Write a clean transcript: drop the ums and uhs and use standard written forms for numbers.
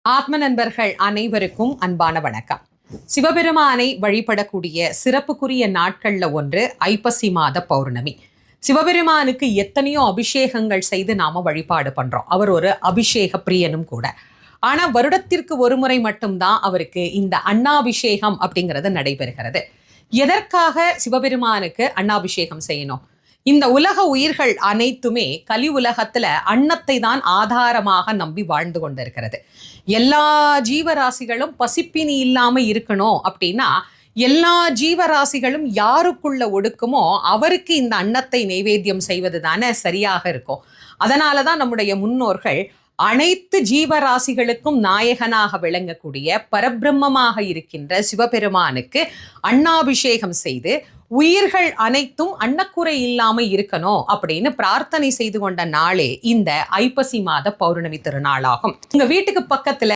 ஆத்ம நண்பர்கள் அனைவருக்கும் அன்பான வணக்கம். சிவபெருமானை வழிபடக்கூடிய சிறப்புக்குரிய நாட்கள்ல ஒன்று ஐப்பசி மாத பௌர்ணமி. சிவபெருமானுக்கு எத்தனையோ அபிஷேகங்கள் செய்து நாம வழிபாடு பண்றோம். அவர் ஒரு அபிஷேக பிரியனும் கூட. ஆனா வருடத்திற்கு ஒரு முறை மட்டும்தான் அவருக்கு இந்த அன்னாபிஷேகம் அப்படிங்கிறது நடைபெறுகிறது. எதற்காக சிவபெருமானுக்கு அன்னாபிஷேகம் செய்யணும்? இந்த உலக உயிர்கள் அனைத்துமே கலி உலகத்துல அன்னத்தை தான் ஆதாரமாக நம்பி வாழ்ந்து கொண்டிருக்கிறது. எல்லா ஜீவராசிகளும் பசிப்பினி இல்லாம இருக்கணும் அப்படின்னா எல்லா ஜீவராசிகளும் யாருக்குள்ள ஒடுக்குமோ அவருக்கு இந்த அன்னத்தை நைவேத்தியம் செய்வது தானே சரியாக இருக்கும். அதனாலதான் நம்முடைய முன்னோர்கள் அனைத்து ஜீவராசிகளுக்கும் நாயகனாக விளங்கக்கூடிய பரபிரம்மமாக இருக்கின்ற சிவபெருமானுக்கு அன்னாபிஷேகம் செய்து உயிர்கள் அனைத்தும் அன்னக்குறை இல்லாம இருக்கணும் அப்படின்னு பிரார்த்தனை செய்து கொண்ட நாளே இந்த ஐப்பசி மாத பௌர்ணமி திருநாளாகும். உங்க வீட்டுக்கு பக்கத்துல